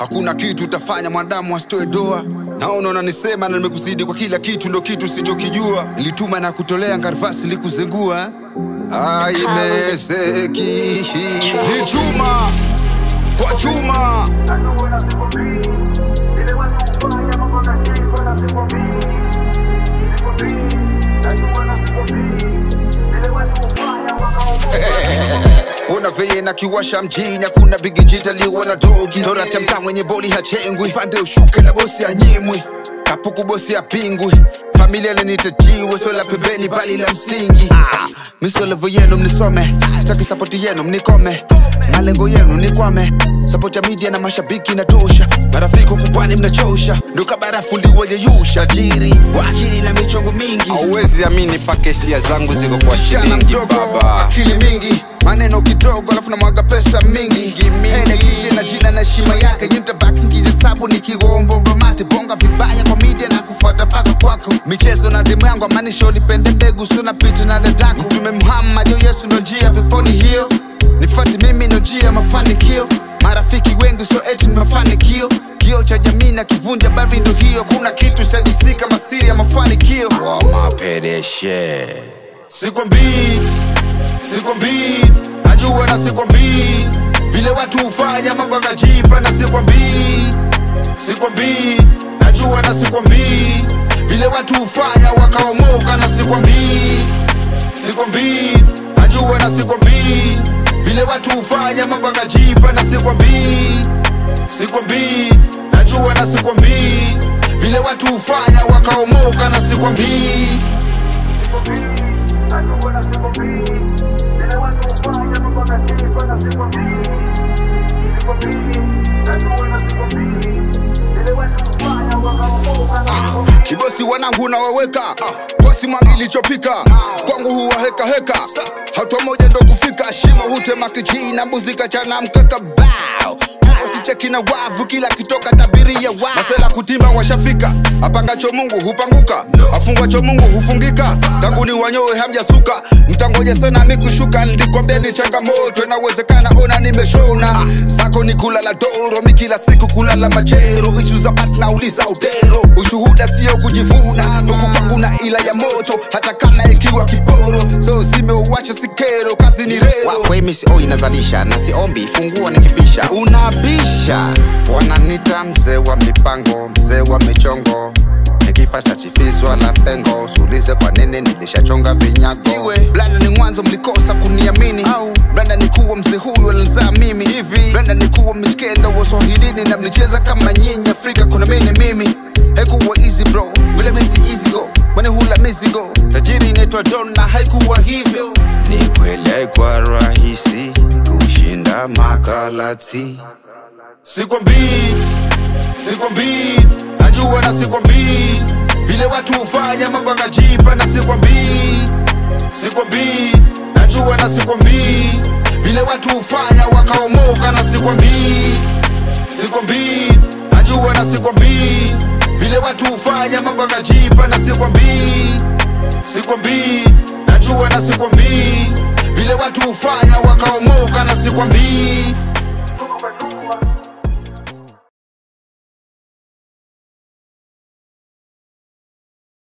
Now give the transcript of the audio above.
Hakuna kitu utafanya mwanadamu asitoe doa. Naona unanisema na nimekuzidi kwa kila kitu, ndo kitu sichokijua. Nilituma na kutolea ngarvasi likuzengua. Haimezeki. Ni chuma kwa chuma. Kuna veye na kiwasha mjini, kuna bigi jita liwa na dogi. Tora chamta mwenye boli hachengwi, pande ushuke la bosi anyimwi, kapuku bosi apingwi. Familia lenitajiwe, so la pembeni bali la msingi. Miso levo yenu mnisome, staki sapoti yenu mnikome. Malengo yenu nikwame, support ya media na mashabiki na tosha. Marafiki kupwani mnachosha, nduka barafu liwa yeyusha. Jiri, wakili na michongo mingi, hauwezi amini pake sia zangu ziko kwa shilingi baba. Akili mingi, maneno kidogo alafu na mwaga pesa mingi. Ene kije na jina na shima yake, jinta baki nkije sabu nikiwombo mate. Bonga vibaya kwa media na kufuata paka kwako. Michezo na demu yangu amanisha ulipende mbegu, suna pita na dadaku. Mtume Muhammad yo Yesu ndo njia peponi hiyo, nifati mimi ndo njia mafanikio. Marafiki wengi so eti ni mafanikio, kio cha jamii na kivunja bari ndo hiyo. Kuna kitu sadisi kama siri ya mafanikio. Wa mapedeshe sikwambii, najua na sikwambii vile watu ufanya mambo yakajipa. Na sikwambii, najua na sikwambii vile watu ufanya wakaomoka. Na sikwambii, najua na sikwambii vile watu ufanya mambo yakajipa. Na sikwambii, najua na sikwambii vile watu ufanya wakaomoka. Na sikwambii, kibosi wanangu na waweka kwa simu ilichopika kwangu huwa heka heka. Hatua moja ndo kufika, shimo hutema kijii na mbuzi kachana mkeka bao. Usicheki na wavu kila kitoka tabiria wa masela kutimba washafika. Apangacho Mungu hupanguka, afungwacho Mungu hufungika. Tangu ni wanyoe hamjasuka, mtangoja sana mikushuka. Nilikwambia ni changamoto, inawezekana ona nimeshona. Sako ni kulala doro, mi kila siku kulala majero. Ishu za bat na uliza utero, ushuhuda sio kujivuna. Huku kwangu na ila ya moto, hata kama ikiwa kiporo. So zimeuwacha sikero, kazi ni rero. wakwe misi inazalisha, na siombi funguo nikibisha. Unabisha, wananita mzee wa mipango, mzee wa michongo. Nikifa sachifizwa la pengo, sulize kwa nini nilishachonga vinyago. Iwe, blanda ni mwanzo mlikosa kuniamini. Blanda ni kuwa mzee huyo alizaa mimi. Blanda ni kuwa mchikenda wa Swahilini na mlicheza kama nyinyi Afrika kuna mimi. Haikuwa easy bro, vile misi easy go, mwane hula mizigo. Tajiri netwa Don na haikuwa hivyo. Ni kweli haikuwa rahisi kushinda makalati. Sikwambii, najua na sikwambii vile watu ufanya mambo yakajipa. Na sikwambii, najua na sikwambii vile watu ufanya wakaomoka. Na sikwambii, najua na sikwambii vile watu ufanya mambo yakajipa. Na sikwambii, najua na sikwambii vile watu ufanya wakaomoka. Na sikwambii.